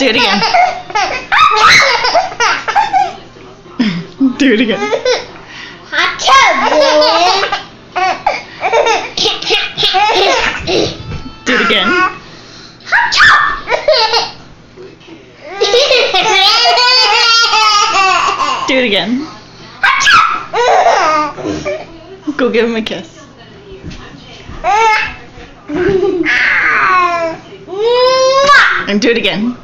Do it again. Do it again. Do it again. Do it again. Go give him a kiss. And do it again.